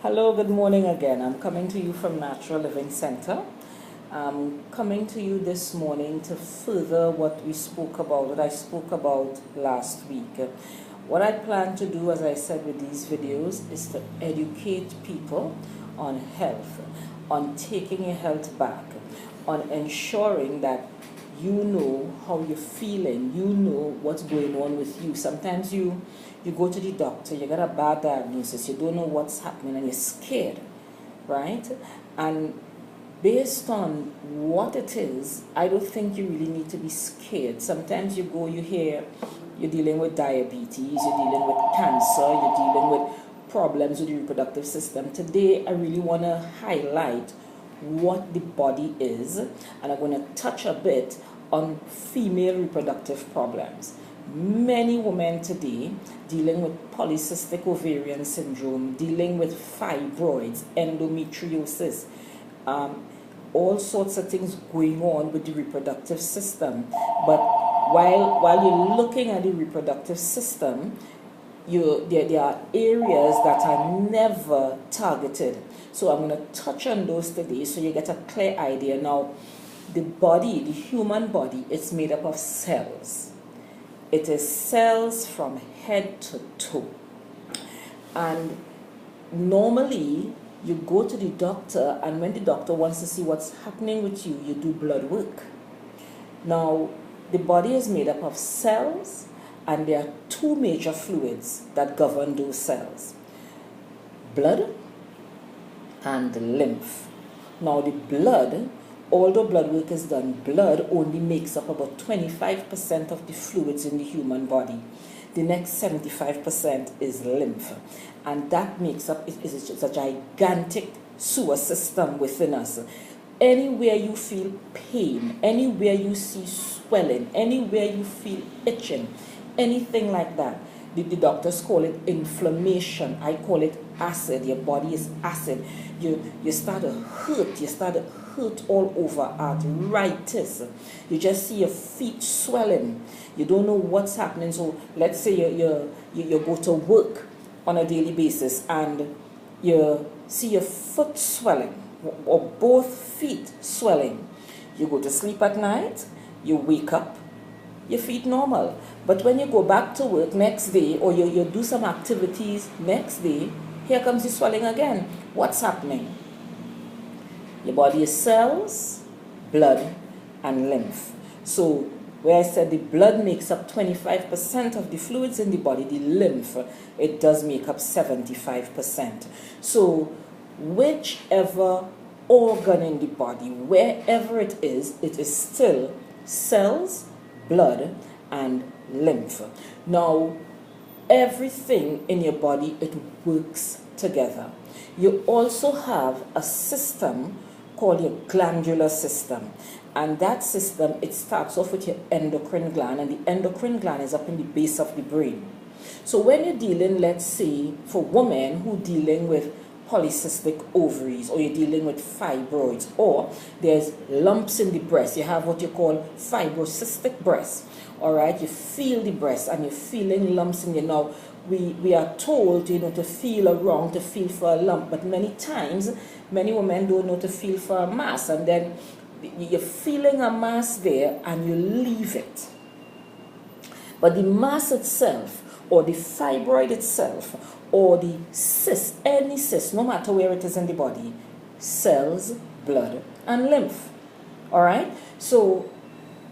Hello, good morning again. I'm coming to you from Natural Living Center. I'm coming to you this morning to further what I spoke about last week. What I plan to do, as I said with these videos, is to educate people on health, on taking your health back, on ensuring that you know how you're feeling, you know what's going on with you. Sometimes you go to the doctor, you got a bad diagnosis, you don't know what's happening, and you're scared, right? And based on what it is, I don't think you really need to be scared. Sometimes you hear you're dealing with diabetes, you're dealing with cancer, you're dealing with problems with the reproductive system. Today, I really want to highlight what the body is, and I'm going to touch a bit on female reproductive problems. Many women today dealing with polycystic ovarian syndrome, dealing with fibroids, endometriosis, all sorts of things going on with the reproductive system. But while you're looking at the reproductive system, there are areas that are never targeted. So I'm going to touch on those today so you get a clear idea. Now, the human body, is made up of cells. It is cells from head to toe. And normally, you go to the doctor, and when the doctor wants to see what's happening with you, you do blood work. Now, the body is made up of cells, and there are two major fluids that govern those cells: blood and lymph. Now, the blood, although blood work is done, blood only makes up about 25% of the fluids in the human body. The next 75% is lymph. And that makes up, it's a gigantic sewer system within us. Anywhere you feel pain, anywhere you see swelling, anywhere you feel itching, anything like that, the doctors call it inflammation. I call it acid. Your body is acid. You start to hurt all over, arthritis. You just see your feet swelling. You don't know what's happening. So let's say you go to work on a daily basis and you see your foot swelling or both feet swelling. You go to sleep at night, you wake up, your feet normal. But when you go back to work next day, or you do some activities next day, here comes the swelling again. What's happening? Your body is cells, blood, and lymph. So where I said the blood makes up 25% of the fluids in the body, the lymph, it does make up 75%. So whichever organ in the body, wherever it is still cells, blood, and lymph. Now, everything in your body, it works together. You also have a system called your glandular system. And that system, it starts off with your endocrine gland, and the endocrine gland is up in the base of the brain. So when you're dealing, let's say, for women who are dealing with polycystic ovaries, or you're dealing with fibroids, or there's lumps in the breast, you have what you call fibrocystic breast. All right, you feel the breast and you're feeling lumps in your. Now, we are told, to feel wrong, to feel for a lump, but many times, many women don't know to feel for a mass, and then you're feeling a mass there and you leave it. But the mass itself, or the fibroid itself, or the cyst, any cyst, no matter where it is in the body, cells, blood, and lymph. All right? So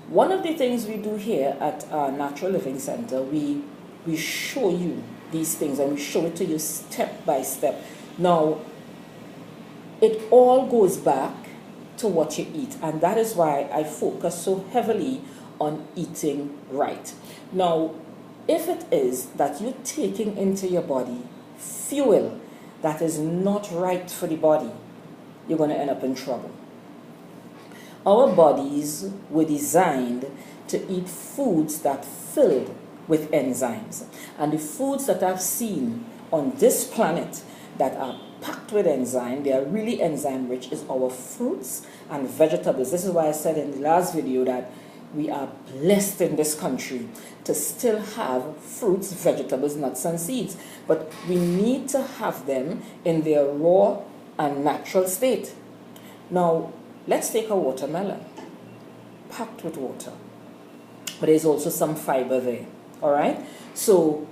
one of the things we do here at our Natural Living Center, we show you these things, and we show it to you step by step. Now, it all goes back to what you eat, and that is why I focus so heavily on eating right. Now, if it is that you're taking into your body fuel that is not right for the body, you're going to end up in trouble. Our bodies were designed to eat foods that filled with enzymes. And the foods that I've seen on this planet that are packed with enzyme, they are really enzyme rich, is our fruits and vegetables. This is why I said in the last video that we are blessed in this country to still have fruits, vegetables, nuts and seeds. But we need to have them in their raw and natural state. Now, let's take a watermelon, packed with water. But there's also some fiber there, all right? So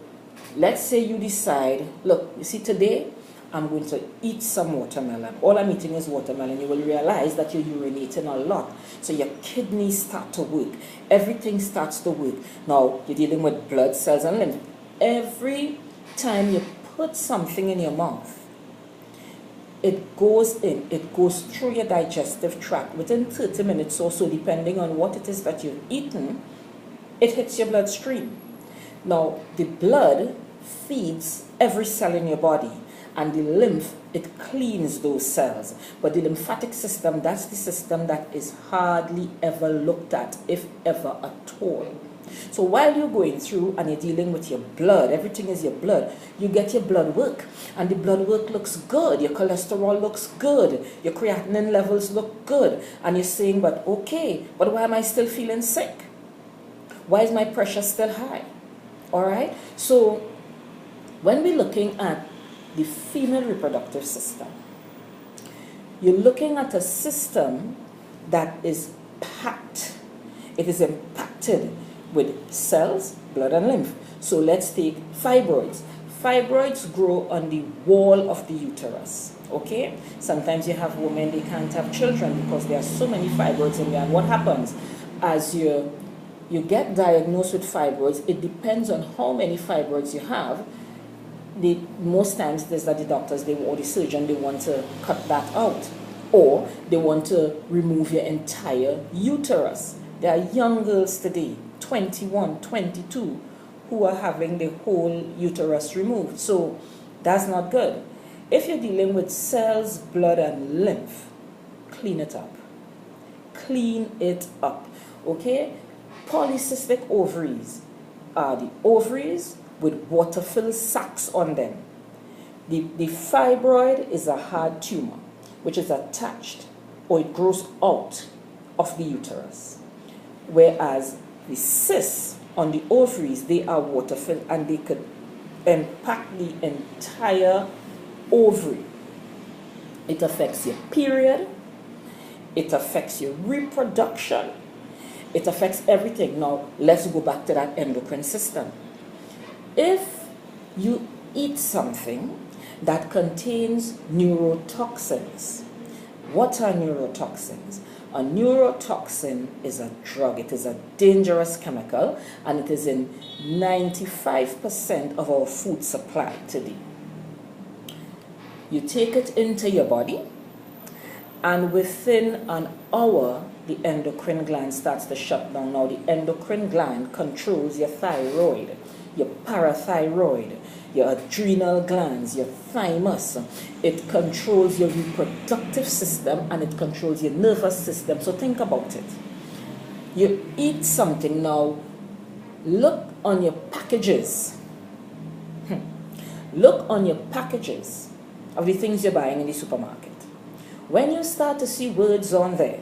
let's say you decide, look, you see today, I'm going to eat some watermelon. All I'm eating is watermelon. You will realize that you're urinating a lot. So your kidneys start to work. Everything starts to work. Now, you're dealing with blood cells and lymph. Every time you put something in your mouth, it goes in, it goes through your digestive tract. Within 30 minutes or so, depending on what it is that you've eaten, it hits your bloodstream. Now, the blood feeds every cell in your body. And the lymph, it cleans those cells. But the lymphatic system, that's the system that is hardly ever looked at, if ever at all. So while you're going through and you're dealing with your blood, everything is your blood, you get your blood work. And the blood work looks good. Your cholesterol looks good. Your creatinine levels look good. And you're saying, but okay, but why am I still feeling sick? Why is my pressure still high? All right? So when we're looking at the female reproductive system, you're looking at a system that is packed. It is impacted with cells, blood and lymph. So let's take fibroids. Fibroids grow on the wall of the uterus, okay? Sometimes you have women, they can't have children because there are so many fibroids in there. And what happens as you get diagnosed with fibroids, it depends on how many fibroids you have. Most times there's that the doctors or the surgeon, they want to cut that out, or they want to remove your entire uterus. There are young girls today, 21, 22, who are having the whole uterus removed. So that's not good. If you're dealing with cells, blood and lymph, clean it up. Clean it up, okay? Polycystic ovaries are the ovaries with water-filled sacs on them. The fibroid is a hard tumor, which is attached or it grows out of the uterus. Whereas the cysts on the ovaries, they are water-filled and they could impact the entire ovary. It affects your period, it affects your reproduction, it affects everything. Now, let's go back to that endocrine system. If you eat something that contains neurotoxins, what are neurotoxins? A neurotoxin is a drug. It is a dangerous chemical, and it is in 95% of our food supply today. You take it into your body, and within an hour, the endocrine gland starts to shut down. Now, the endocrine gland controls your thyroid, your parathyroid, your adrenal glands, your thymus. It controls your reproductive system and it controls your nervous system. So think about it. You eat something now, look on your packages. Look on your packages of the things you're buying in the supermarket. When you start to see words on there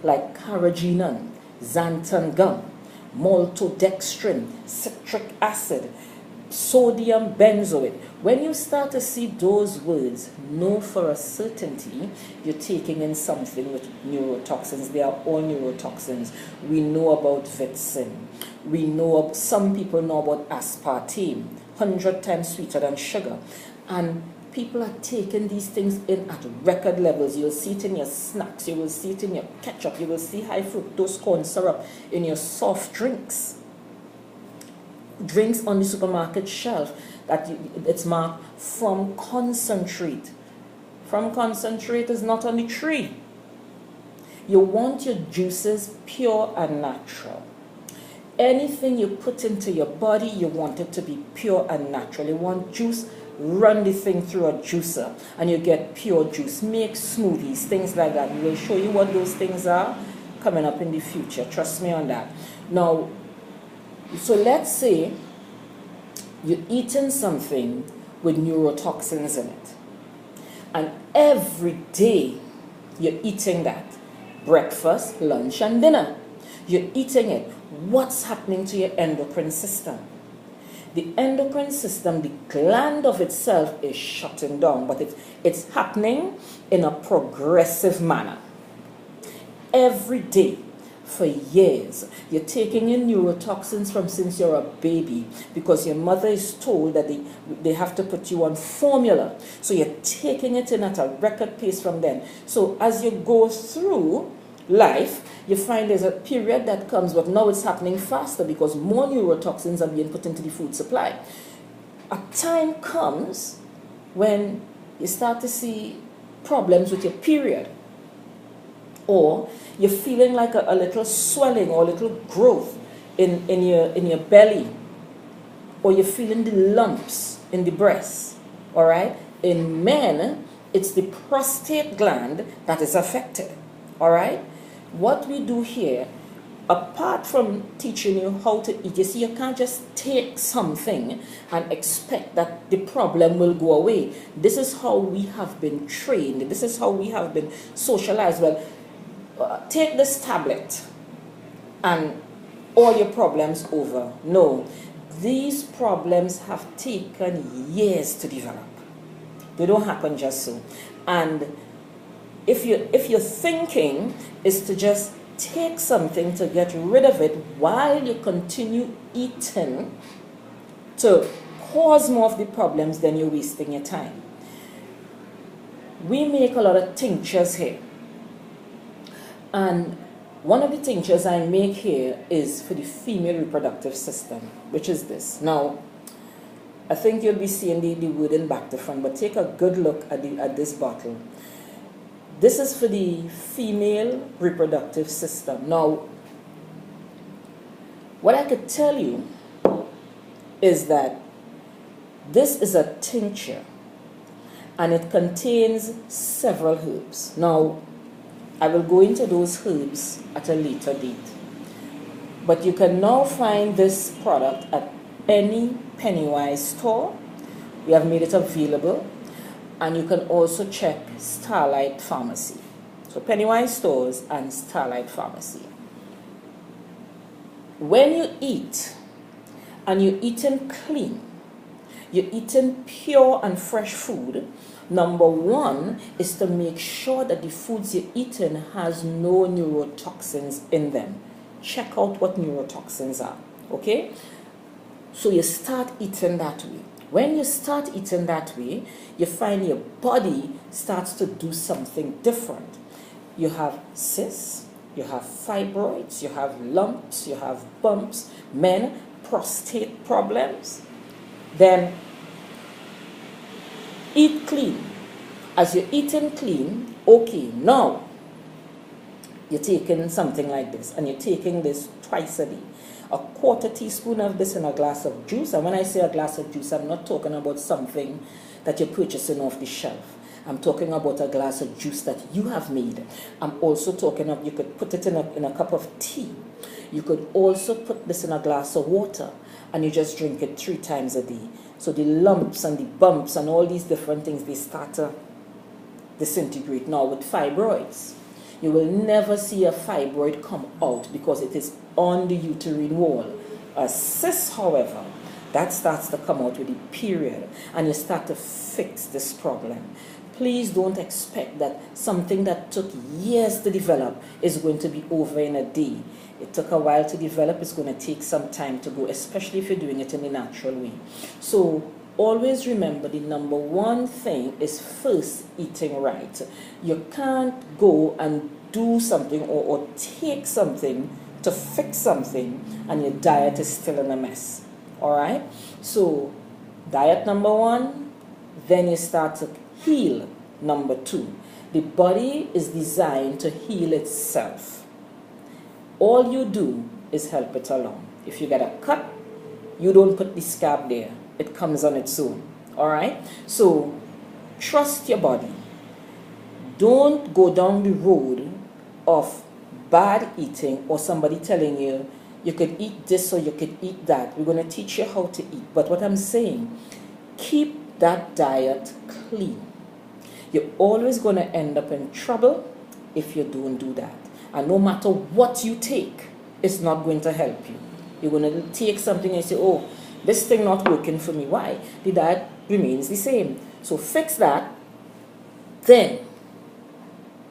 like carrageenan, xanthan gum, maltodextrin, citric acid, sodium benzoate, when you start to see those words, know for a certainty you're taking in something with neurotoxins. They are all neurotoxins. We know about Vitsin. We know, some people know about aspartame, 100 times sweeter than sugar. And people are taking these things in at record levels. You'll see it in your snacks, you will see it in your ketchup, you will see high fructose corn syrup in your soft drinks. Drinks on the supermarket shelf that it's marked from concentrate. From concentrate is not on the tree. You want your juices pure and natural. Anything you put into your body, you want it to be pure and natural. You want juice, run the thing through a juicer and you get pure juice. Make smoothies, things like that. We will show you what those things are coming up in the future. Trust me on that. Now, so let's say you're eating something with neurotoxins in it. And every day you're eating that. Breakfast, lunch, and dinner. You're eating it. What's happening to your endocrine system? The endocrine system, the gland of itself is shutting down, but it's happening in a progressive manner. Every day, for years, you're taking in neurotoxins from since you're a baby because your mother is told that they have to put you on formula. So you're taking it in at a record pace from then. So as you go through life, you find there's a period that comes, but now it's happening faster because more neurotoxins are being put into the food supply. A time comes when you start to see problems with your period, or you're feeling like a little swelling or a little growth in your belly, or you're feeling the lumps in the breast. All right? In men, it's the prostate gland that is affected. All right? What we do here, apart from teaching you how to eat, you see, you can't just take something and expect that the problem will go away. This is how we have been trained. This is how we have been socialized. Well, take this tablet and all your problems over. No, these problems have taken years to develop. They don't happen just so. And if your thinking is to just take something to get rid of it while you continue eating to cause more of the problems, then you're wasting your time. We make a lot of tinctures here. And one of the tinctures I make here is for the female reproductive system, which is this. Now, I think you'll be seeing the word in back to front, but take a good look at this bottle. This is for the female reproductive system. Now, what I could tell you is that this is a tincture and it contains several herbs. Now, I will go into those herbs at a later date. But you can now find this product at any Pennywise store. We have made it available. And you can also check Starlight Pharmacy. So Pennywise stores and Starlight Pharmacy. When you eat, and you're eating clean, you're eating pure and fresh food, number one is to make sure that the foods you're eating has no neurotoxins in them. Check out what neurotoxins are, okay? So you start eating that way. When you start eating that way, you find your body starts to do something different. You have cysts, you have fibroids, you have lumps, you have bumps, men, prostate problems. Then eat clean. As you're eating clean, okay, now you're taking something like this, and you're taking this twice a day. A quarter teaspoon of this in a glass of juice. And when I say a glass of juice, I'm not talking about something that you're purchasing off the shelf. I'm talking about a glass of juice that you have made. I'm also talking of, you could put it in a cup of tea. You could also put this in a glass of water, and you just drink it 3 times a day. So the lumps and the bumps and all these different things, they start to disintegrate. Now with fibroids, you will never see a fibroid come out because it is on the uterine wall. A cyst, however, that starts to come out with the period, and you start to fix this problem. Please don't expect that something that took years to develop is going to be over in a day. It took a while to develop. It's going to take some time to go, especially if you're doing it in the natural way. So always remember, the number one thing is first eating right. You can't go and do something or take something to fix something and your diet is still in a mess. All right? So diet number one, then you start to heal number two. The body is designed to heal itself. All you do is help it along. If you get a cut, you don't put the scab there. It comes on its own. All right? So trust your body. Don't go down the road of bad eating or somebody telling you you could eat this or you could eat that. We're going to teach you how to eat. But what I'm saying, keep that diet clean. You're always going to end up in trouble if you don't do that. And no matter what you take, it's not going to help you. You're going to take something and say, oh, this thing not working for me. Why? The diet remains the same. So fix that. Then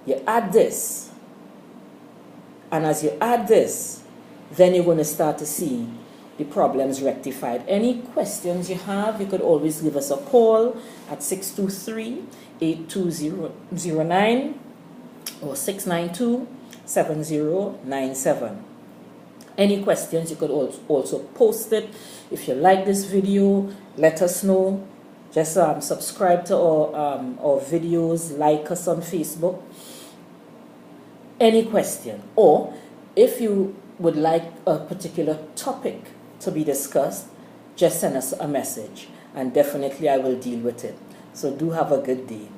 you add this. And as you add this, then you're going to start to see the problems rectified. Any questions you have, you could always give us a call at 623-820-09 or 692-7097. Any questions, you could also post it. If you like this video, let us know. Just subscribe to our videos, like us on Facebook. Any question, or if you would like a particular topic to be discussed, just send us a message and definitely I will deal with it. So do have a good day.